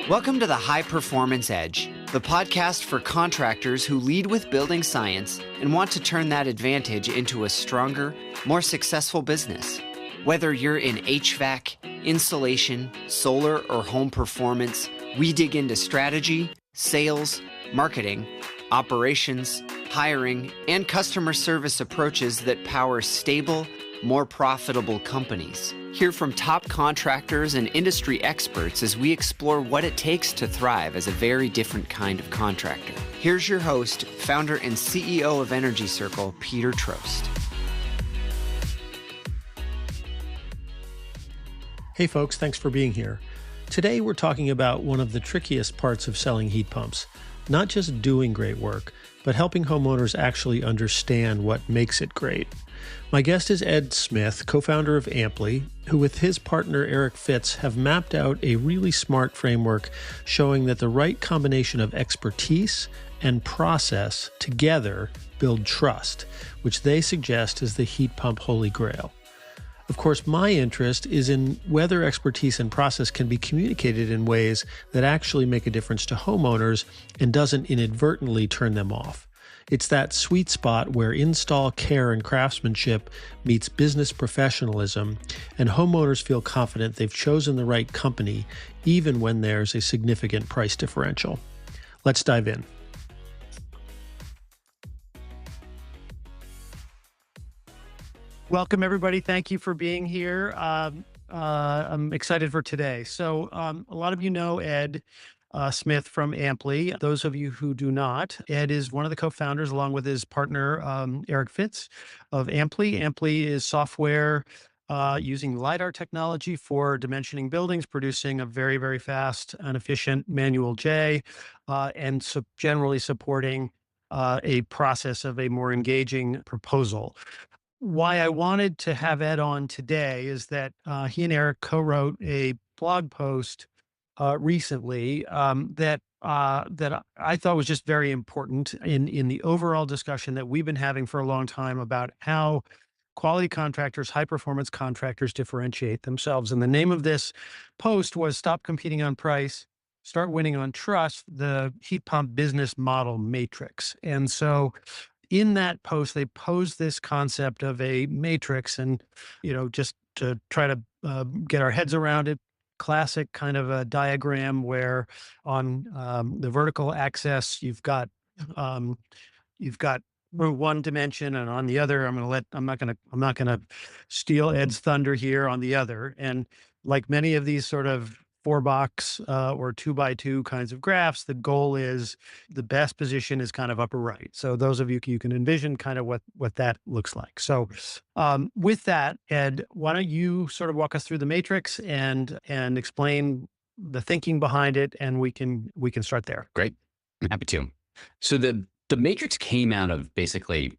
Welcome to the High Performance Edge, the podcast for contractors who lead with building science and want to turn that advantage into a stronger, more successful business. Whether you're in HVAC, insulation, solar, or home performance, we dig into strategy, sales, marketing, operations, hiring, and customer service approaches that power stable, more profitable companies. Hear from top contractors and industry experts as we explore what it takes to thrive as a very different kind of contractor. Here's your host, founder and CEO of Energy Circle, Peter Troast. Hey folks, thanks for being here. Today we're talking about one of the trickiest parts of selling heat pumps. Not just doing great work, but helping homeowners actually understand what makes it great. My guest is Ed Smith, co-founder of Amply, who with his partner Eric Fitz have mapped out a really smart framework showing that the right combination of expertise and process together build trust, which they suggest is the heat pump holy grail. Of course, my interest is in whether expertise and process can be communicated in ways that actually make a difference to homeowners and doesn't inadvertently turn them off. It's that sweet spot where install care and craftsmanship meets business professionalism, and homeowners feel confident they've chosen the right company, even when there's a significant price differential. Let's dive in. Welcome, everybody. Thank you for being here. I'm excited for today. So a lot of you know Ed Smith from Amply. Those of you who do not, Ed is one of the co-founders, along with his partner, Eric Fitz, of Amply. Amply is software using LiDAR technology for dimensioning buildings, producing a very, very fast and efficient manual J, and generally supporting a process of a more engaging proposal. Why I wanted to have Ed on today is that he and Eric co-wrote a blog post recently that I thought was just very important in the overall discussion that we've been having for a long time about how quality contractors, high performance contractors differentiate themselves. And the name of this post was "Stop Competing on Price, Start Winning on Trust: The Heat Pump Business Model Matrix." And so in that post, they posed this concept of a matrix, and just to try to get our heads around it, classic kind of a diagram where on the vertical axis you've got one dimension, and on the other, I'm not gonna steal Ed's thunder here, on the other. And like many of these sort of 4-box or 2x2 kinds of graphs, the goal is the best position is kind of upper right. So those of you can envision kind of what that looks like. So with that, Ed, why don't you sort of walk us through the matrix and explain the thinking behind it, and we can start there. Great, I'm happy to. So the matrix came out of basically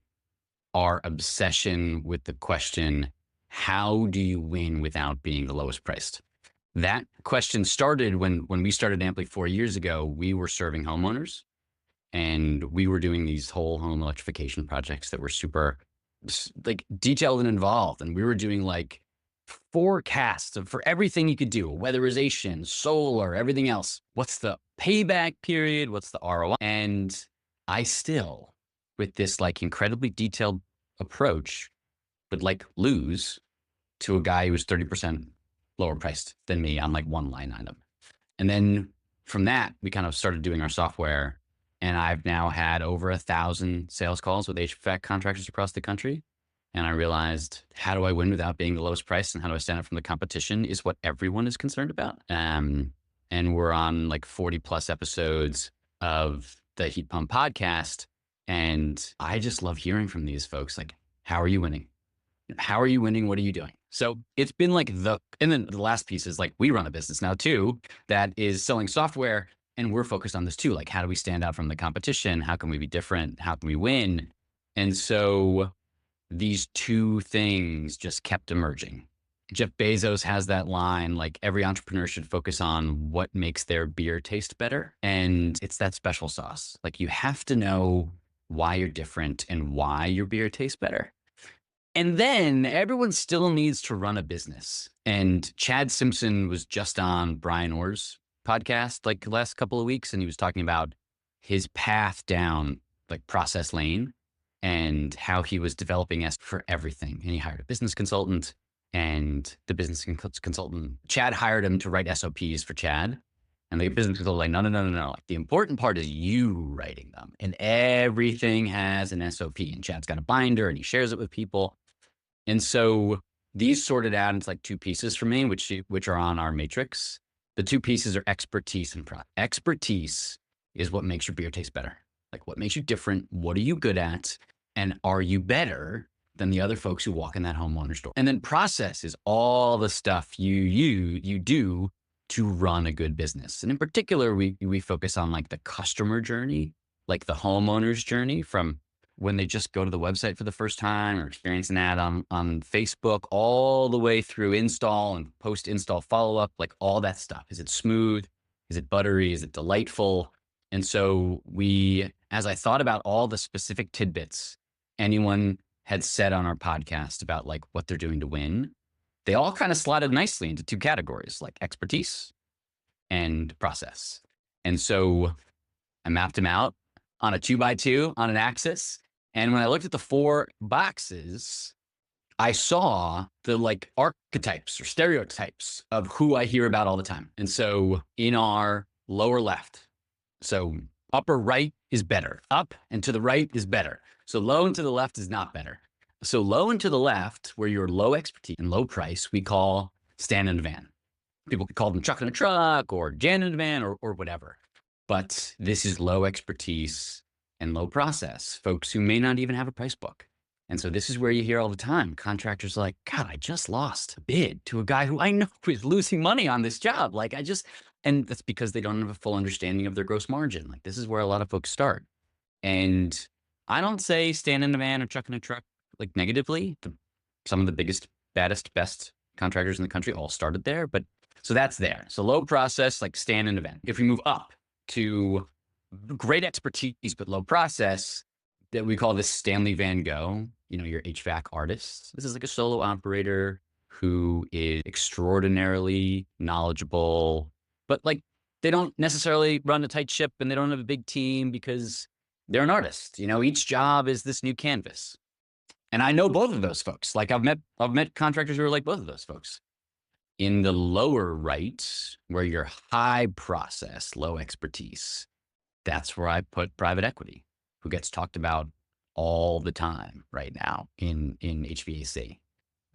our obsession with the question, how do you win without being the lowest priced? That question started when we started Amply 4 years ago. We were serving homeowners, and we were doing these whole home electrification projects that were super like detailed and involved. And we were doing like forecasts for everything you could do, weatherization, solar, everything else. What's the payback period? What's the ROI? And I still, with this like incredibly detailed approach, would like lose to a guy who was 30% lower priced than me on like one line item. And then from that, we kind of started doing our software, and I've now had over 1,000 sales calls with HVAC contractors across the country. And I realized, how do I win without being the lowest price, and how do I stand out from the competition is what everyone is concerned about. And we're on like 40 plus episodes of the Heat Pump podcast. And I just love hearing from these folks. Like, how are you winning? How are you winning? What are you doing? So it's been like and then the last piece is like, we run a business now too, that is selling software, and we're focused on this too. Like, how do we stand out from the competition? How can we be different? How can we win? And so these two things just kept emerging. Jeff Bezos has that line, like, every entrepreneur should focus on what makes their beer taste better. And it's that special sauce. Like, you have to know why you're different and why your beer tastes better. And then everyone still needs to run a business. And Chad Simpson was just on Brian Orr's podcast like the last couple of weeks, and he was talking about his path down like process lane and how he was developing S for everything. And he hired a business consultant, and the business consultant, Chad hired him to write SOPs for Chad. And the business consultant like, no. Like, the important part is you writing them, and everything has an SOP. And Chad's got a binder, and he shares it with people. And so these sorted out into like two pieces for me, which are on our matrix. The two pieces are expertise and expertise is what makes your beer taste better. Like, what makes you different? What are you good at? And are you better than the other folks who walk in that homeowner store? And then process is all the stuff you do to run a good business. And in particular, we focus on like the customer journey, like the homeowner's journey from when they just go to the website for the first time or experience an ad on Facebook, all the way through install and post-install follow-up, like all that stuff. Is it smooth? Is it buttery? Is it delightful? And so as I thought about all the specific tidbits anyone had said on our podcast about like what they're doing to win, they all kind of slotted nicely into two categories, like expertise and process. And so I mapped them out on a 2x2 on an axis. And when I looked at the 4 boxes, I saw the like archetypes or stereotypes of who I hear about all the time. And so in our lower left, so upper right is better. Up and to the right is better. So low and to the left is not better. So low and to the left, where you're low expertise and low price, we call stand in a van. People could call them truck in a truck or Jan in a van or whatever. But this is low expertise and low process, folks who may not even have a price book. And so this is where you hear all the time, contractors like, God, I just lost a bid to a guy who I know is losing money on this job. And that's because they don't have a full understanding of their gross margin. Like, this is where a lot of folks start. And I don't say stand in a van or truck in a truck like negatively. Some of the biggest, baddest, best contractors in the country all started there. But so that's there. So low process, like stand in a van. If we move up to great expertise, but low process, that we call this Stanley Van Gogh, your HVAC artist. This is like a solo operator who is extraordinarily knowledgeable, but like they don't necessarily run a tight ship and they don't have a big team because they're an artist. Each job is this new canvas. And I know both of those folks. Like I've met contractors who are like both of those folks. In the lower right, where you're high process, low expertise, that's where I put private equity, who gets talked about all the time right now in HVAC.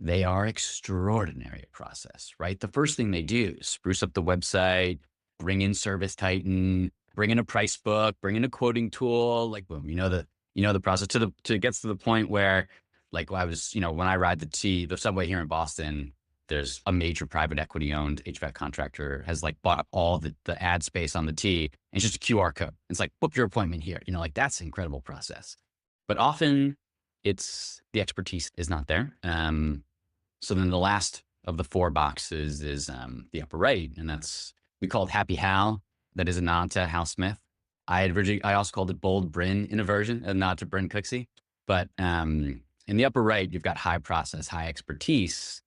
They are extraordinary at process, right? The first thing they do is spruce up the website, bring in Service Titan, bring in a price book, bring in a quoting tool, like boom, the process to it gets to the point where like I was, when I ride the subway here in Boston, there's a major private equity owned HVAC contractor has like bought all the ad space on the T, and it's just a QR code. It's like, book your appointment here. Like that's an incredible process. But often it's the expertise is not there. So then the last of the 4 boxes is the upper right. And we called Happy Hal. That is a nod to Hal Smith. I also called it Bold Bryn in a version, a nod to Bryn Cooksey. But in the upper right, you've got high process, high expertise.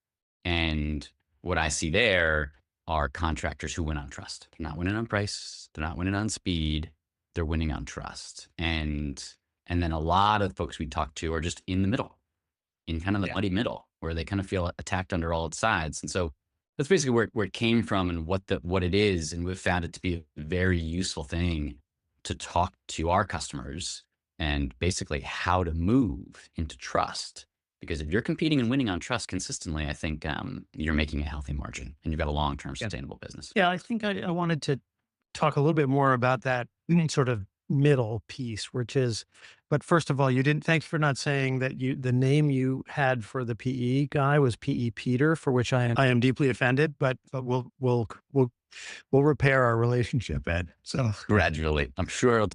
And what I see there are contractors who win on trust. They're not winning on price. They're not winning on speed. They're winning on trust. And then a lot of folks we talk to are just in the middle, in kind of the muddy middle, where they kind of feel attacked under all its sides. And so that's basically where it came from and what it is. And we've found it to be a very useful thing to talk to our customers and basically how to move into trust. Because if you're competing and winning on trust consistently, I think you're making a healthy margin and you've got a long-term sustainable business. Yeah, I think I wanted to talk a little bit more about that sort of middle piece, which is, but first of all, thanks for not saying that the name you had for the PE guy was PE Peter, for which I am deeply offended, but we'll repair our relationship, Ed. So gradually, I'm sure.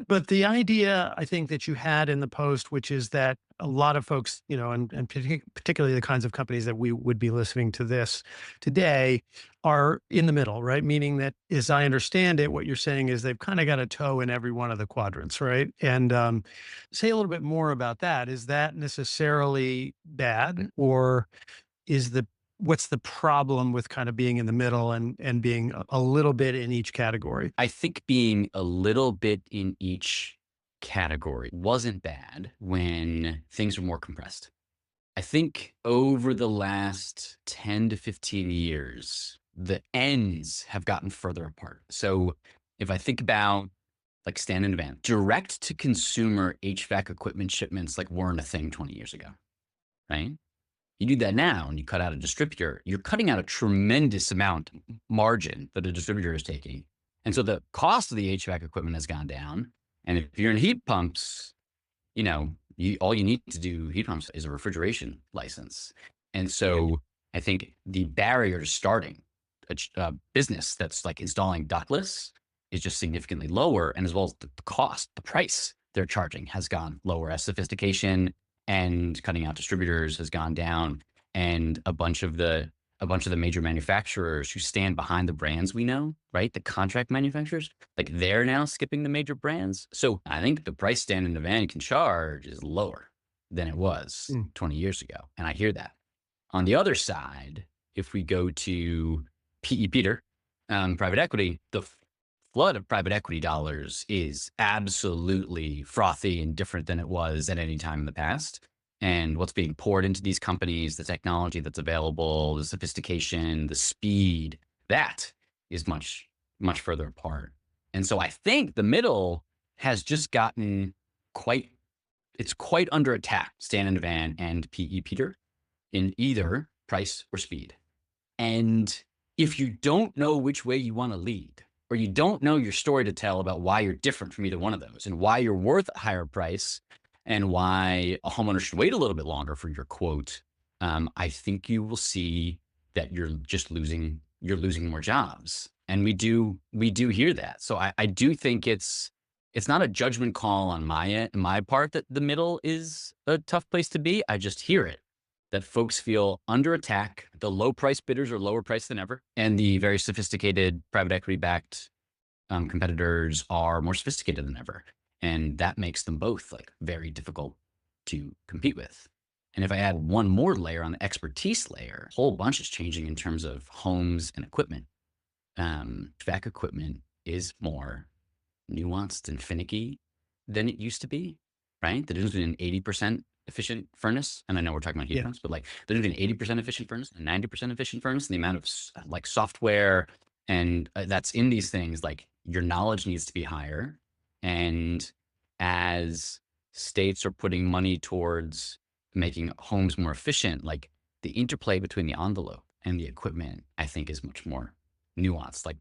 But the idea I think that you had in the post, which is that a lot of folks, and particularly the kinds of companies that we would be listening to this today are in the middle, right? Meaning that, as I understand it, what you're saying is they've kind of got a toe in every one of the quadrants, right? And say a little bit more about that. Is that necessarily bad, or is the what's the problem with kind of being in the middle and being a little bit in each category? I think being a little bit in each category wasn't bad when things were more compressed. I think over the last 10 to 15 years, the ends have gotten further apart. So if I think about like stand in van, direct to consumer HVAC equipment shipments like weren't a thing 20 years ago, right? You do that now and you cut out a distributor, you're cutting out a tremendous amount margin that a distributor is taking. And so the cost of the HVAC equipment has gone down. And if you're in heat pumps, all you need to do heat pumps is a refrigeration license. And so I think the barrier to starting a business that's like installing ductless is just significantly lower. And as well as the cost, the price they're charging has gone lower as sophistication and cutting out distributors has gone down. And a bunch of the major manufacturers who stand behind the brands we know, right? The contract manufacturers, like they're now skipping the major brands. So I think the price stand in the van can charge is lower than it was 20 years ago. And I hear that. On the other side, if we go to PE Peter, private equity, the flood of private equity dollars is absolutely frothy and different than it was at any time in the past. And what's being poured into these companies, the technology that's available, the sophistication, the speed, that is much, much further apart. And so I think the middle has just gotten quite under attack, Stan and Van and PE Peter, in either price or speed. And if you don't know which way you want to lead, or you don't know your story to tell about why you're different from either one of those and why you're worth a higher price and why a homeowner should wait a little bit longer for your quote, I think you will see that you're losing more jobs. And we do hear that. So I do think it's not a judgment call on my part that the middle is a tough place to be. I just hear it, that folks feel under attack. The low price bidders are lower priced than ever. And the very sophisticated private equity backed competitors are more sophisticated than ever. And that makes them both like very difficult to compete with. And if I add one more layer on the expertise layer, a whole bunch is changing in terms of homes and equipment. HVAC equipment is more nuanced and finicky than it used to be, right? The difference between an 80% efficient furnace, and I know we're talking about heat pumps, but like the difference between 80% efficient furnace and 90% efficient furnace, and the amount of like software and that's in these things, like your knowledge needs to be higher. And as states are putting money towards making homes more efficient, like the interplay between the envelope and the equipment, I think is much more nuanced. Like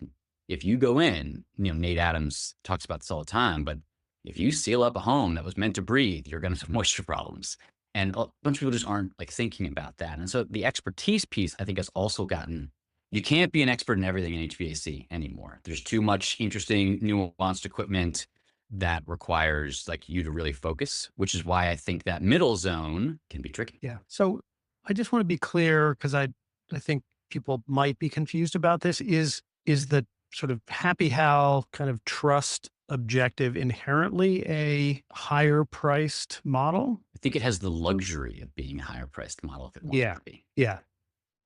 if you go in, Nate Adams talks about this all the time, but if you seal up a home that was meant to breathe, you're going to have moisture problems. And a bunch of people just aren't like thinking about that. And so the expertise piece, I think, has also gotten, you can't be an expert in everything in HVAC anymore. There's too much interesting, nuanced equipment that requires like you to really focus, which is why I think that middle zone can be tricky. Yeah. So I just want to be clear because I think people might be confused about this. Is the sort of Happy Hal kind of trust objective inherently a higher priced model? I think it has the luxury of being a higher priced model if it wants to be. Yeah.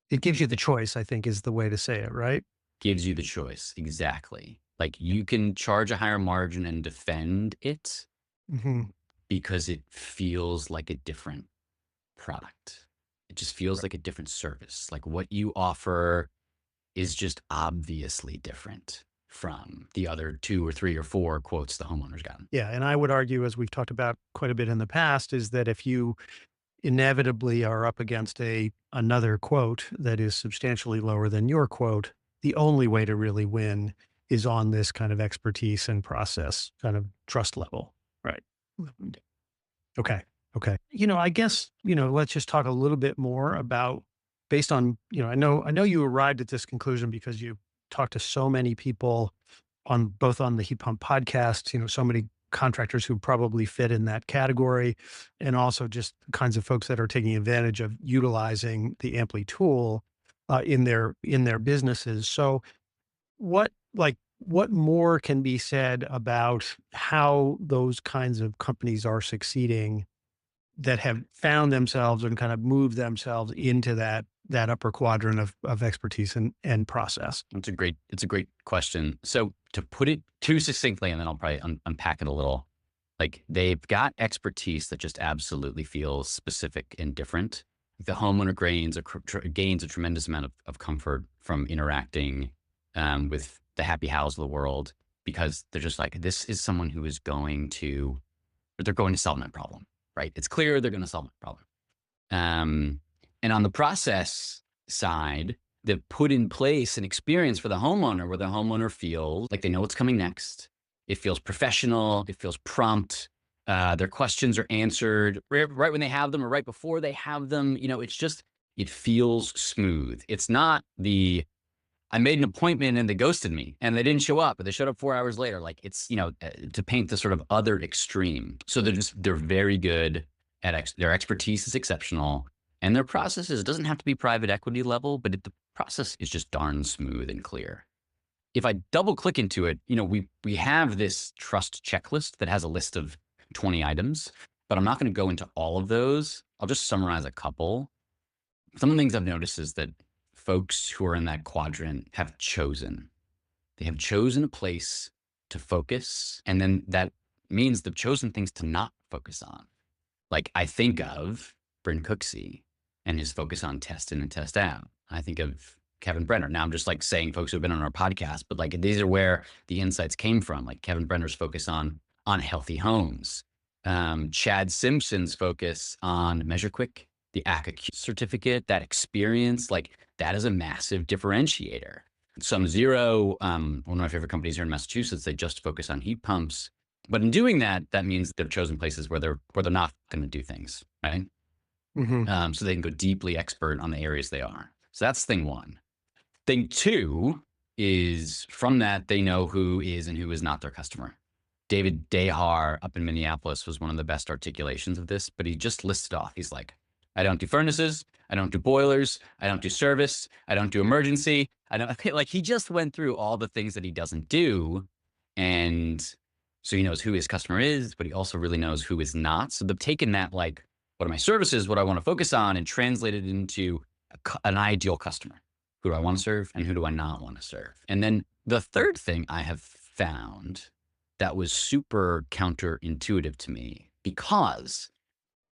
It gives you the choice, I think, is the way to say it, right? Gives you the choice. Exactly. Like you can charge a higher margin and defend it because it feels like a different product. It just feels like a different service. Like what you offer is just obviously different from the other 2 or 3 or 4 quotes the homeowner's gotten. Yeah. And I would argue, as we've talked about quite a bit in the past, is that if you inevitably are up against another quote that is substantially lower than your quote, the only way to really win is on this kind of expertise and process kind of trust level. Right. Okay. I guess, let's just talk a little bit more about, based on, I know you arrived at this conclusion because you talked to so many people both on the Heat Pump podcast, so many contractors who probably fit in that category, and also just the kinds of folks that are taking advantage of utilizing the Amply tool in their businesses. So what more can be said about how those kinds of companies are succeeding that have found themselves and kind of moved themselves into that that upper quadrant of expertise and process? It's a great question. So to put it too succinctly, and then I'll probably unpack it a little, like they've got expertise that just absolutely feels specific and different. The homeowner gains a tremendous amount of comfort from interacting with the happy house of the world, because they're just like, this is someone who is they're going to solve my problem, right? It's clear they're going to solve my problem. And on the process side, they've put in place an experience for the homeowner where the homeowner feels like they know what's coming next. It feels professional. It feels prompt. Their questions are answered right when they have them or right before they have them. It feels smooth. It's not I made an appointment and they ghosted me and they didn't show up, but they showed up 4 hours later. Like to paint the sort of other extreme. So they're very good at their expertise is exceptional, and their processes doesn't have to be private equity level, but the process is just darn smooth and clear. If I double click into it, we have this trust checklist that has a list of 20 items, but I'm not going to go into all of those. I'll just summarize a couple. Some of the things I've noticed is that folks who are in that quadrant have chosen. They have chosen a place to focus, and then that means they've chosen things to not focus on. Like I think of Bryn Cooksey and his focus on test in and test out. I think of Kevin Brenner. Now I'm just like saying folks who have been on our podcast, but like these are where the insights came from. Like Kevin Brenner's focus on healthy homes. Chad Simpson's focus on Measure Quick, the ACA certificate, that experience, like that is a massive differentiator. SumZero, one of my favorite companies here in Massachusetts, they just focus on heat pumps. But in doing that, that means they've chosen places where they're not going to do things, right? Mm-hmm. So they can go deeply expert on the areas they are. So that's thing one. Thing two is from that, they know who is and who is not their customer. David Dehar up in Minneapolis was one of the best articulations of this, but he just listed off. He's like, I don't do furnaces. I don't do boilers. I don't do service. I don't do emergency. I don't like, he just went through all the things that he doesn't do. And so he knows who his customer is, but he also really knows who is not. So they've taken that, like, what are my services? What I want to focus on, and translated it into an ideal customer. Who do I want to serve and who do I not want to serve? And then the third thing I have found that was super counterintuitive to me, because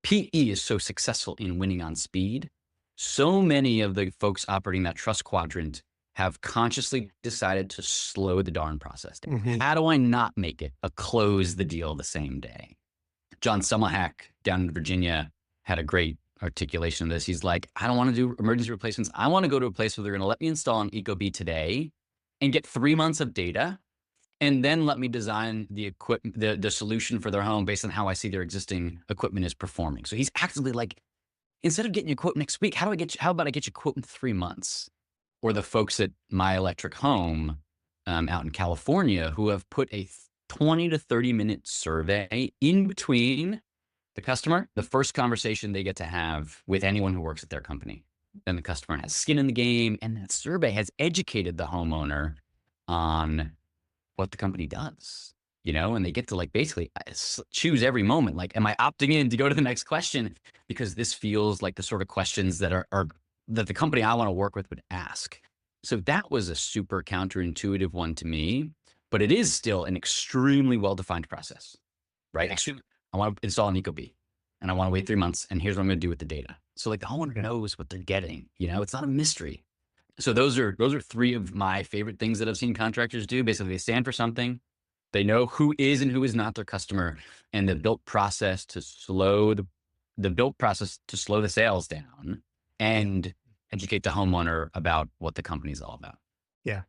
PE is so successful in winning on speed. So many of the folks operating that trust quadrant have consciously decided to slow the darn process down. Mm-hmm. How do I not make it a close the deal the same day? John Summelhack down in Virginia had a great articulation of this. He's like, I don't want to do emergency replacements. I want to go to a place where they're going to let me install an Ecobee today and get 3 months of data, and then let me design the equipment, the solution for their home based on how I see their existing equipment is performing. So he's actively like, instead of getting you a quote next week, how about I get you a quote in 3 months? Or the folks at My Electric Home out in California who have put a 20 to 30 minute survey in between the customer, the first conversation they get to have with anyone who works at their company. Then the customer has skin in the game, and that survey has educated the homeowner on what the company does, and they get to like basically choose every moment. Like, am I opting in to go to the next question? Because this feels like the sort of questions that are that the company I want to work with would ask. So that was a super counterintuitive one to me, but it is still an extremely well-defined process, right? I want to install an Ecobee and I want to wait 3 months, and here's what I'm going to do with the data. So like the homeowner knows what they're getting, it's not a mystery. So those are three of my favorite things that I've seen contractors do. Basically, they stand for something. They know who is and who is not their customer, and the built process to slow the sales down and educate the homeowner about what the company is all about. Yeah.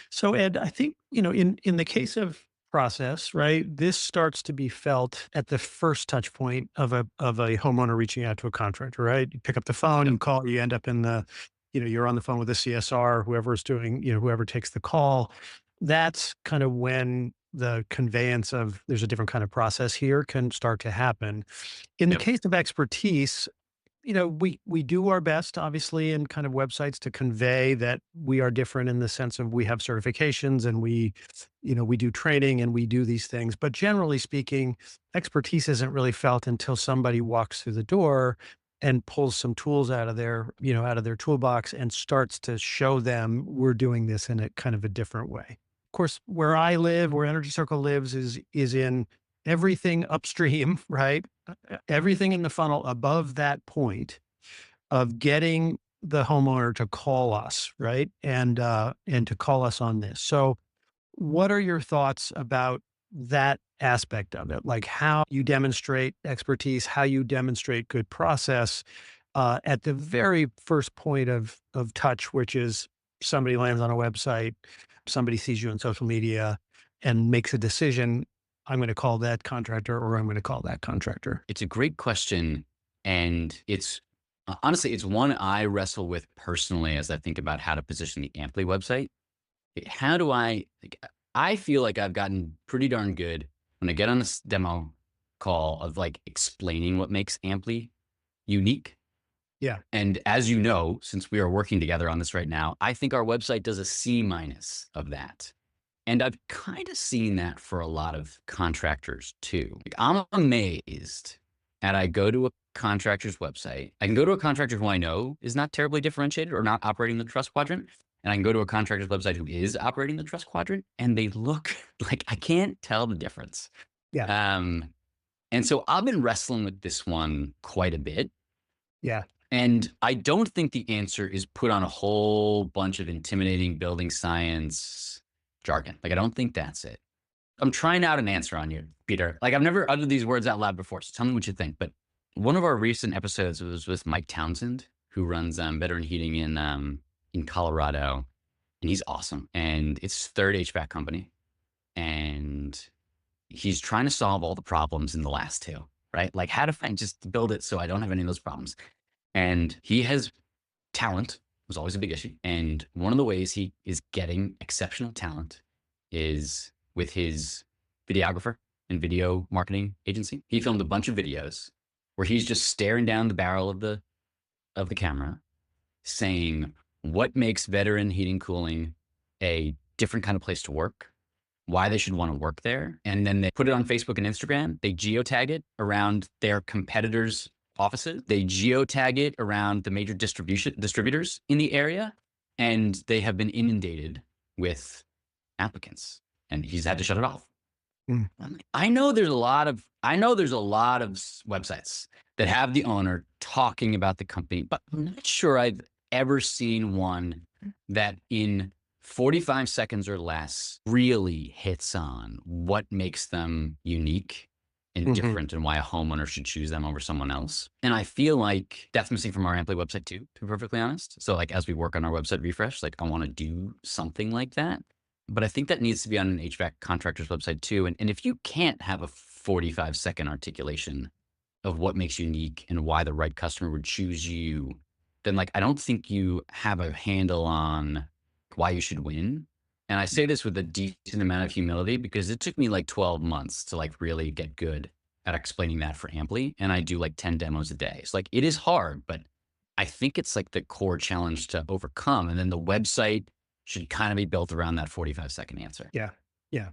So Ed, I think, in the case of process, right, this starts to be felt at the first touch point of a homeowner reaching out to a contractor, right? You pick up the phone, you call, you end up in you're on the phone with a CSR, whoever's doing, whoever takes the call. That's kind of when the conveyance of there's a different kind of process here can start to happen. In the case of expertise, we do our best, obviously, in kind of websites to convey that we are different in the sense of we have certifications and we do training and we do these things. But generally speaking, expertise isn't really felt until somebody walks through the door and pulls some tools out of their, out of their toolbox and starts to show them we're doing this in a kind of a different way. Of course, where I live, where Energy Circle lives is in everything upstream, right? Everything in the funnel above that point of getting the homeowner to call us, right? And to call us on this. So what are your thoughts about that aspect of it? Like how you demonstrate expertise, how you demonstrate good process at the very first point of touch, which is somebody lands on a website, somebody sees you on social media and makes a decision. I'm going to call that contractor or I'm going to call that contractor. It's a great question. And it's honestly, it's one I wrestle with personally as I think about how to position the Amply website. How do I feel like I've gotten pretty darn good when I get on this demo call of like explaining what makes Amply unique. Yeah. And as you know, since we are working together on this right now, I think our website does a C- of that. And I've kind of seen that for a lot of contractors too. Like, I'm amazed at I go to a contractor's website. I can go to a contractor who I know is not terribly differentiated or not operating the trust quadrant. And I can go to a contractor's website who is operating the trust quadrant and they look like I can't tell the difference. Yeah. And so I've been wrestling with this one quite a bit. Yeah. And I don't think the answer is put on a whole bunch of intimidating building science jargon. Like, I don't think that's it. I'm trying out an answer on you, Peter. Like, I've never uttered these words out loud before, so tell me what you think. But one of our recent episodes was with Mike Townsend, who runs Veteran Heating in Colorado, and he's awesome. And it's his third HVAC company, and he's trying to solve all the problems in the last two, right? Like, how to find just build it so I don't have any of those problems. And he has talent, was always a big issue. And one of the ways he is getting exceptional talent is with his videographer and video marketing agency. He filmed a bunch of videos where he's just staring down the barrel of the camera saying what makes Veteran Heating Cooling a different kind of place to work, why they should want to work there. And then they put it on Facebook and Instagram. They geotag it around their competitors' offices. They geotag it around the major distributors in the area. And they have been inundated with applicants. And he's had to shut it off. Mm. I know there's a lot of websites that have the owner talking about the company, but I'm not sure I've ever seen one that in 45 seconds or less really hits on what makes them unique and different and why a homeowner should choose them over someone else. And I feel like that's missing from our Amply website too, to be perfectly honest. So like as we work on our website refresh, like I want to do something like that. But I think that needs to be on an HVAC contractor's website too. And if you can't have a 45-second articulation of what makes you unique and why the right customer would choose you, then like I don't think you have a handle on why you should win. And I say this with a decent amount of humility because it took me like 12 months to like really get good at explaining that for Amply. And I do like 10 demos a day. So like it is hard, but I think it's like the core challenge to overcome. And then the website should kind of be built around that 45-second answer. Yeah. Yeah.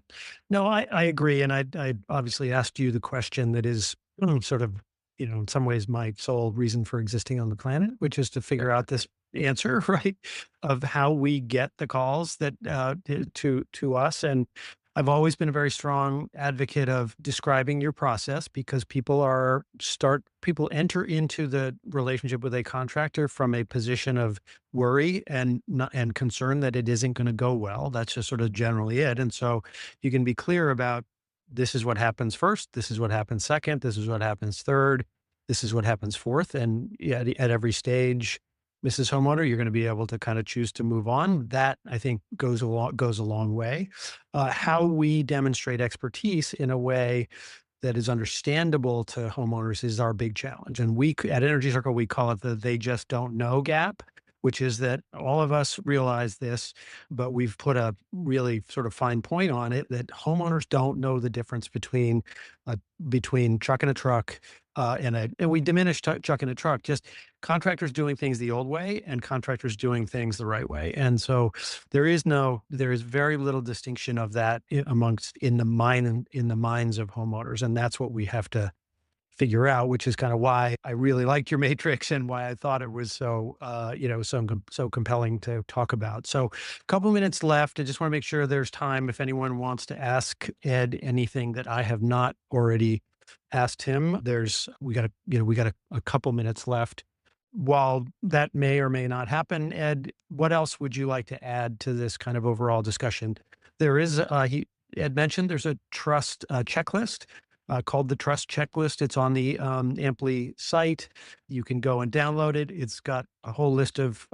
No, I agree. And I obviously asked you the question that is sort of, in some ways my sole reason for existing on the planet, which is to figure out this answer, right? Of how we get the calls that to us. And I've always been a very strong advocate of describing your process because people enter into the relationship with a contractor from a position of worry and concern that it isn't going to go well. That's just sort of generally it. And so you can be clear about this is what happens first. This is what happens second. This is what happens third. This is what happens fourth. And at every stage, Mrs. Homeowner, you're going to be able to kind of choose to move on. That I think goes a long way. How we demonstrate expertise in a way that is understandable to homeowners is our big challenge. And at Energy Circle, we call it the "they just don't know" gap, which is that all of us realize this, but we've put a really sort of fine point on it that homeowners don't know the difference between truck and a truck. And we diminish truck and a truck, just contractors doing things the old way and contractors doing things the right way. And so there is very little distinction of that in the minds of homeowners. And that's what we have to figure out, which is kind of why I really liked your matrix and why I thought it was so, so compelling to talk about. So a couple minutes left. I just want to make sure there's time if anyone wants to ask Ed anything that I have not already asked him. We got a couple minutes left. While that may or may not happen, Ed, what else would you like to add to this kind of overall discussion? There is, Ed mentioned there's a trust checklist called the Trust Checklist. It's on the Amply site. You can go and download it. It's got a whole list of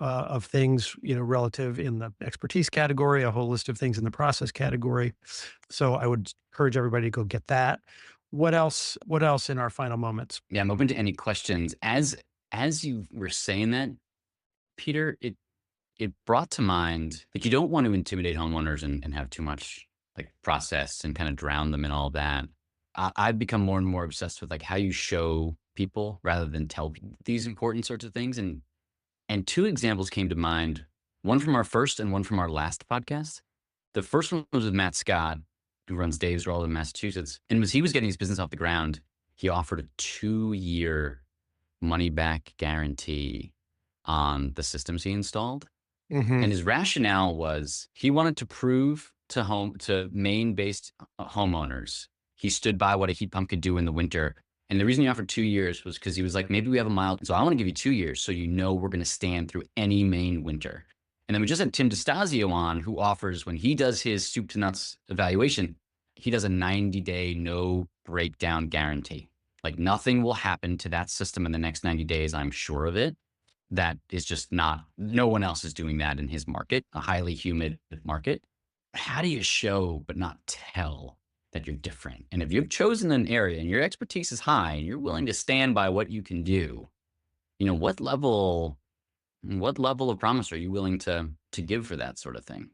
things, relative in the expertise category, a whole list of things in the process category. So I would encourage everybody to go get that. What else in our final moments? Yeah, I'm open to any questions. As you were saying that, Peter, it brought to mind, like, you don't want to intimidate homeowners and have too much like process and kind of drown them in all that. I've become more and more obsessed with like how you show people rather than tell people these important sorts of things. And two examples came to mind, one from our first and one from our last podcast. The first one was with Matt Scott, who runs Dave's Roll in Massachusetts. And as he was getting his business off the ground, he offered a 2-year money back guarantee on the systems he installed. Mm-hmm. And his rationale was he wanted to prove to Maine-based homeowners he stood by what a heat pump could do in the winter. And the reason he offered 2 years was because he was like, maybe we have a mild, so I want to give you 2 years so we're going to stand through any Maine winter. And then we just had Tim DeStasio on, who offers, when he does his soup to nuts evaluation, he does a 90-day no breakdown guarantee. Like, nothing will happen to that system in the next 90 days, I'm sure of it. That is just no one else is doing that in his market, a highly humid market. How do you show but not tell that you're different? And if you've chosen an area and your expertise is high and you're willing to stand by what you can do, what level of promise are you willing to give for that sort of thing?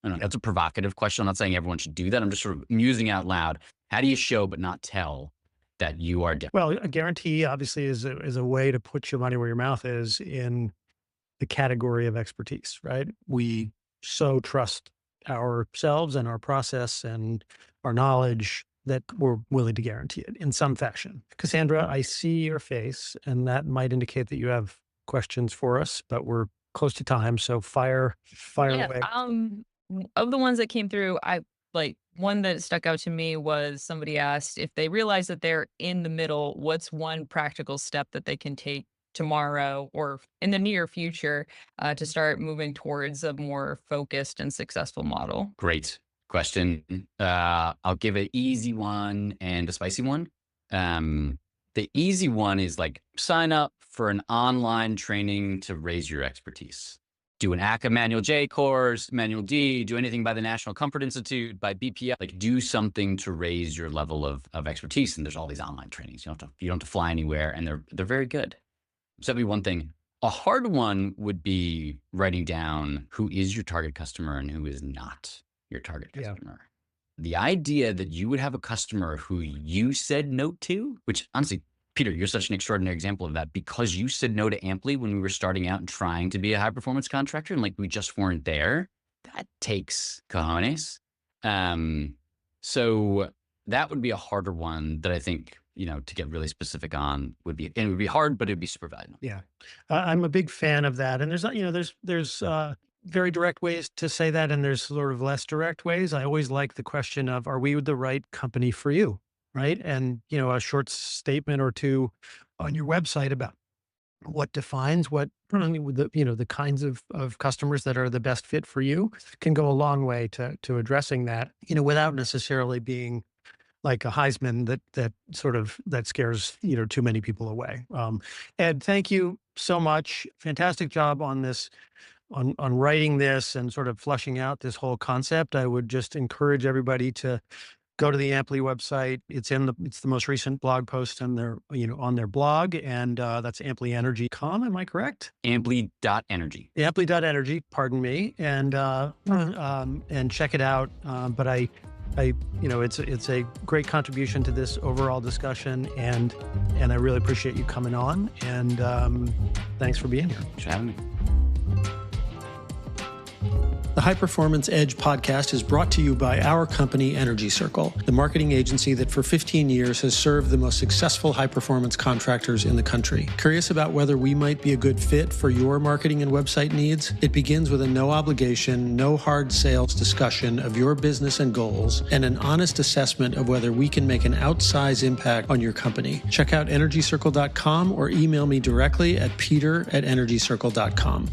I don't know. That's a provocative question. I'm not saying everyone should do that. I'm just sort of musing out loud. How do you show but not tell that you are different? Well, a guarantee obviously is a way to put your money where your mouth is in the category of expertise, right? We so trust ourselves and our process and our knowledge that we're willing to guarantee it in some fashion. Cassandra, I see your face, and that might indicate that you have questions for us, but we're close to time, so fire away. Of the ones that came through, one that stuck out to me was somebody asked if they realize that they're in the middle, what's one practical step that they can take tomorrow or in the near future to start moving towards a more focused and successful model? Great question. I'll give an easy one and a spicy one. The easy one is like, sign up for an online training to raise your expertise. Do an ACA Manual J course, Manual D, do anything by the National Comfort Institute, by BPL, like do something to raise your level of expertise. And there's all these online trainings. You don't have to fly anywhere, and they're very good. So that'd be one thing. A hard one would be writing down who is your target customer and who is not your target customer. Yeah. The idea that you would have a customer who you said no to, which honestly, Peter, you're such an extraordinary example of that, because you said no to Amply when we were starting out and trying to be a high performance contractor, and like we just weren't there. That takes cojones. So that would be a harder one that I think, to get really specific on would be hard, but it'd be super valuable. Yeah. I'm a big fan of that. And there's very direct ways to say that, and there's sort of less direct ways. I always like the question of, are we the right company for you? Right. And, a short statement or two on your website about what defines the kinds of customers that are the best fit for you can go a long way to addressing that, without necessarily being like a Heisman that scares, too many people away. Ed, thank you so much. Fantastic job on this, on writing this and sort of fleshing out this whole concept. I would just encourage everybody to go to the Amply website. It's the most recent blog post on their blog, and that's amplyenergy.com. Am I correct? Amply.energy. Amply.energy. Pardon me, and check it out. But it's a great contribution to this overall discussion, and I really appreciate you coming on. And thanks for being here. Thanks for having me. The High Performance Edge podcast is brought to you by our company, Energy Circle, the marketing agency that for 15 years has served the most successful high-performance contractors in the country. Curious about whether we might be a good fit for your marketing and website needs? It begins with a no-obligation, no hard sales discussion of your business and goals and an honest assessment of whether we can make an outsized impact on your company. Check out energycircle.com or email me directly at peter@energycircle.com.